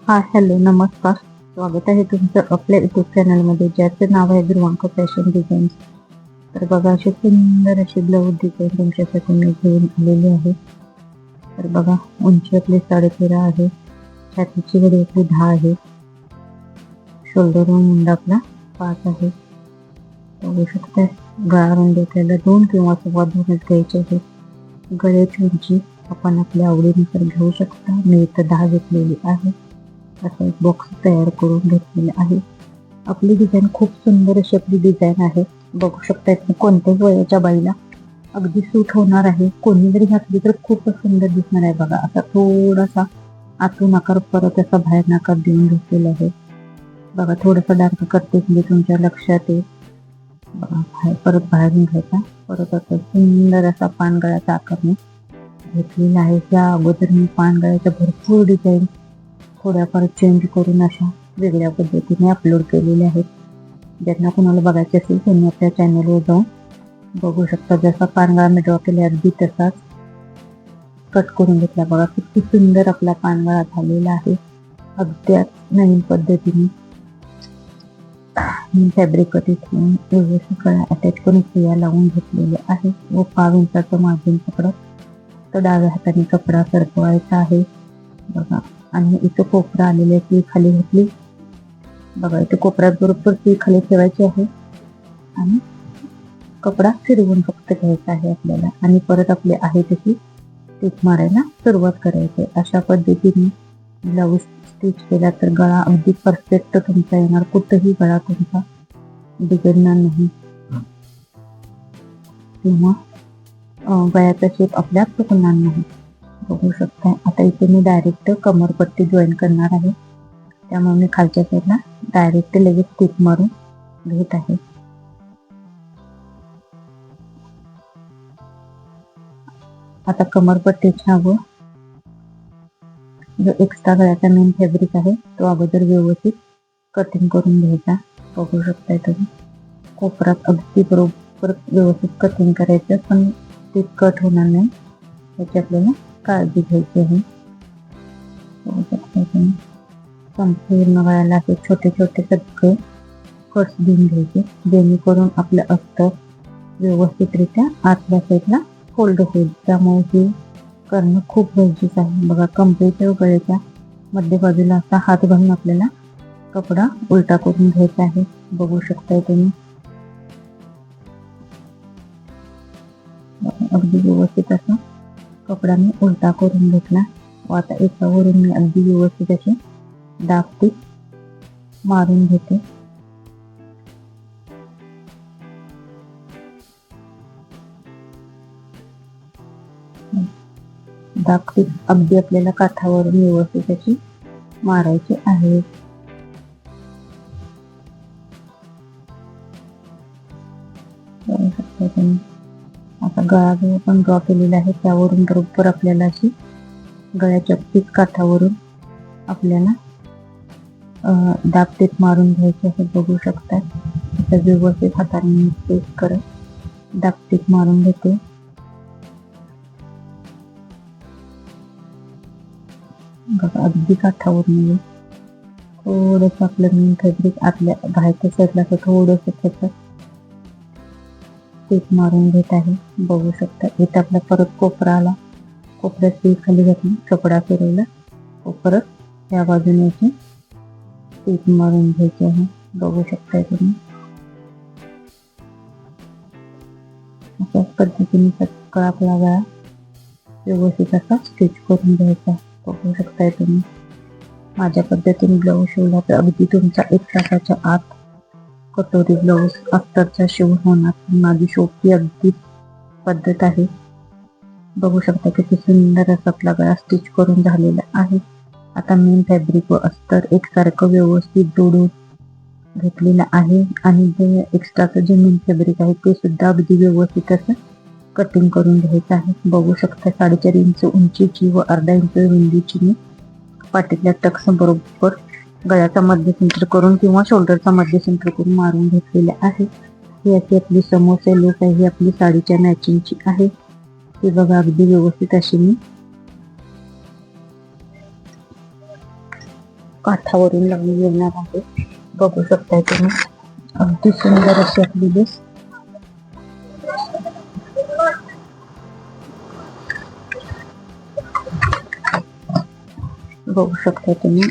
Hello, नमस्कार. स्वागत आहे तुमचं आपल्या यूट्यूब चॅनलमध्ये, ज्याचं नाव आहे ध्रुवांक फॅशन डिझाईन्स. तर बघा, अशी सुंदर अशी ब्लाऊज डिझाईन तुमच्यासाठी मी घेऊन आलेली आहे. तर बघा, उंची आपली 13.5 आहे, छातीची घडी आपली 10 आहे, शोल्डर मुंडा आपला 5 आहे. बघू शकता, गळा रुंदी आपल्याला 2 किंवा 2.25 घ्यायचे आहे. गळ्याची उंची आपण आपल्या आवडीनुसार घेऊ शकता. मी इथं 10 घेतलेली आहे. असा एक बॉक्स तयार करून घेतलेला आहे. आपली डिझाईन खूप सुंदर अशी आपली डिझाईन आहे. बघू शकता, कोणत्याही वयाच्या बाईला अगदी सूट होणार आहे. कोणी जरी घातली तर खूपच सुंदर दिसणार आहे. बघा, असा थोडासा आतून आकार परत असा बाहेर आकार देऊन घेतलेला आहे. बघा, थोडासा डार्क करते म्हणजे तुमच्या लक्षात येईल. बघा, परत बाहेरून घ्यायचा, परत असा सुंदर असा पानगळ्याचा आकार मी घेतलेला आहे. त्या अगोदर मी पानगळ्याच्या भरपूर डिझाईन थोड्याफार चेंज करून अशा वेगळ्या पद्धतीने अपलोड केलेले आहेत. ज्यांना कोणाला बघायचे असेल त्यांनी आपल्या चॅनलवर जाऊन बघू शकता. जसा पानगळा मी ड्रॉ केला अगदी तसाच कट करून घेतला. बघा, किती सुंदर आपला पानगळा झालेला आहे. अगदी नवीन पद्धतीने फॅब्रिक कटिंग करून व्यवस्थित गळा अटॅच करून सुया लावून घेतलेले आहे व 5 इंचाचं मार्जिन पकडत तर डाव्या हाताने कपडा सरकवायचा आहे. बघा, आणि इथं कोपरा आलेली ती खाली घेतली. बघा, इथे कोपऱ्यात बरोबर ती खाली ठेवायची आहे आणि कपडा फिरवून फक्त घ्यायचा आहे आपल्याला आणि परत आपली आहे तशी स्टिच मारायला सुरुवात करायची. अशा पद्धतीने ब्लाऊज स्टिच केला तर गळा अगदी परफेक्ट तुमचा येणार. कुठेही गळा तुमचा बिघडणार नाही किंवा गळ्याचा शेप आपल्या चुकणार नाही. बघू शकता, आता इथे मी डायरेक्ट कमरपट्टी जॉईन करणार आहे, त्यामुळे मी खालच्या साईडला डायरेक्ट लगेच स्टिच मारून घेत आहे. आता कमरपट्टीच्या व जो एक्स्ट्रा गळ्याचा मेन फॅब्रिक आहे तो अगोदर व्यवस्थित कटिंग करून घ्यायचा. बघू शकता, तुम्ही कोपरात अगदी बरोबर व्यवस्थित कटिंग करायचं, पण ते कट होणार नाही याची आपल्याला काळजी घ्यायची आहे. संपूर्ण गळ्याला असे छोटे छोटे सगळे कट्स देऊन घ्यायचे, जेणेकरून आपलं अस्तर व्यवस्थितरित्या आतल्या साईडला फोल्ड होईल. त्यामुळे हे करणं खूप गरजेचं आहे. बघा, कमरेच्या गळ्याच्या मध्य बाजूला असा हात घालून आपल्याला कपडा उलटा करून घ्यायचा आहे. बघू शकताय तुम्ही, अगदी व्यवस्थित असा कपडा मी उलटा करून घेतला व आता एकावरून मी अगदी व्यवस्थित असे दाब मारून घेते. दाब अगदी आपल्याला काठावरून व्यवस्थित अशी मारायची आहे. आता गळा जो आपण ड्रॉ केलेला आहे त्यावरून बरोबर आपल्याला अशी गळ्याच्या पीठ काठावरून आपल्याला दाब टीप मारून घ्यायची आहे. बघू शकता, आता व्यवस्थित हाताने प्रेस करत दाब टीप मारून घेते. बघा, अगदी काठावरून थोडस आपलं मेन फॅब्रिक आतल्या बाहेरच्या साईडला थोडस त्याच्यात टीप मारून घेत आहे. बघू शकता, इथं आपला परत कोपरा आला, कोपऱ्यात टीप खाली घातली, कपडा फिरवला व परत या बाजूने अशी टीप मारून घ्यायची आहे. बघू शकताय तुम्ही, अशाच पद्धतीने सगळा आपला गळा व्यवस्थित असा स्टिच करून घ्यायचा. बघू शकताय तुम्ही, माझ्या पद्धतीने ब्लाऊज शिवला तर अगदी तुमचा 1 तासाच्या आत कटोरी ब्लाऊज अस्तरचा शिवून होणार. माझी सोपी अगदी पद्धत आहे. बघू शकता किती सुंदर असा आपला गळा स्टिच करून झालेला आहे. आता मेन फॅब्रिक व अस्तर एकसारखं व्यवस्थित जोडून घेतलेलं आहे आणि जे एक्स्ट्राचं जे मेन फॅब्रिक आहे ते सुद्धा अगदी व्यवस्थित असं कटिंग करून घ्यायचं आहे. बघू शकता, 4.5 इंच उंचीची व अर्धा इंच रुंदीची मी पाठीतल्या टक्स बरोबर गळ्याचा मध्य सेंटर करून किंवा शोल्डरचा मध्य सेंटर करून मारून घेतलेले आहे. ही अशी आपली समोसे लूक आहे. ही आपली साडीच्या मॅचिंगची आहे. ती बघा, अगदी व्यवस्थित अशी मी काठावरून लावून घेणार आहे. बघू शकताय तुम्ही अगदी सुंदर अशी आपली लेस बघू शकताय तुम्ही.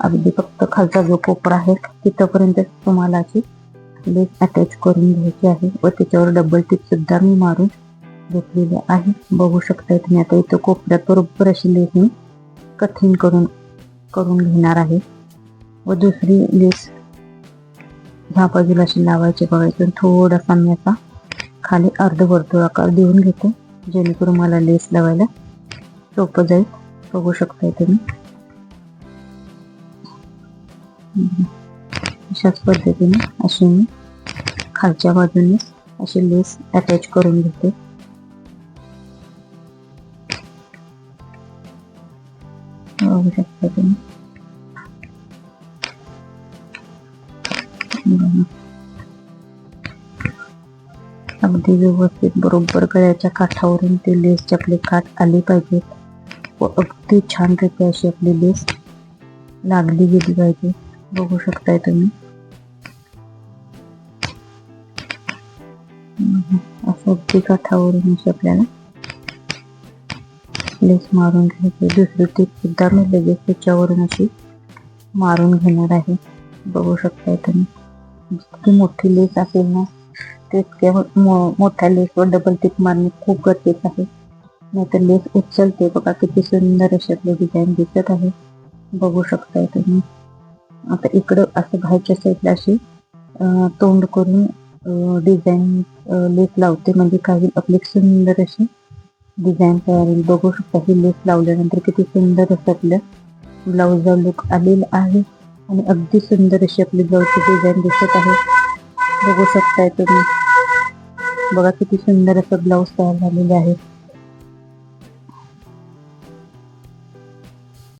अगदी फक्त खालचा जो कोपरा आहे तिथपर्यंत तुम्हाला अशी लेस अटॅच करून घ्यायची आहे व त्याच्यावर डबल टिप सुद्धा मी मारून घेतलेली आहे. बघू शकताय तुम्ही. आता इथं कोपऱ्यात बरोबर अशी लेस मी कटिंग करून घेणार आहे व दुसरी लेस ह्या बाजूला अशी लावायची. बघायचं थोडासा मी असा खाली अर्धवर्तुळाकार देऊन घेते जेणेकरून मला लेस लावायला सोपं जाईल. बघू शकताय तुम्ही. अशाच पद्धतीने अशी मी खालच्या बाजूने अशी लेस अटॅच करून घेते. बघू शकता तुम्ही. अगदी व्यवस्थित बरोबर गळ्याच्या काठावरून ते लेसची आपली काठ आली पाहिजे व अगदी छान रीती अशी आपली लेस लागली गेली पाहिजे. बघू शकताय तुम्ही. असं अगदी काठावरून अशी आपल्याला लेस मारून घ्यायची. दुसरी टीप सुद्धा मी लगेच त्याच्यावरून अशी मारून घेणार आहे. बघू शकताय तुम्ही. जितकी मोठी लेस असेल ना तितक्या मोठ्या लेसवर डबल टिप मारणे खूप गरजेचं आहे, नाहीतर लेस उचलते. बघा किती सुंदर अशी आपली डिझाईन दिसत आहे. बघू शकताय तुम्ही. आता इकडं असं बाहेरच्या साईडला अशी तोंड करून डिझाईन लेस लावते म्हणजे काही आपली सुंदर अशी डिझाईन तयार होईल. बघू शकता ही लेस लावल्यानंतर किती सुंदर असं आपलं ब्लाऊजचा लुक आलेला आहे आणि अगदी सुंदर अशी आपली ब्लाऊजची डिझाईन दिसत आहे. बघू शकताय तुम्ही. बघा किती सुंदर असं ब्लाऊज तयार झालेले आहे.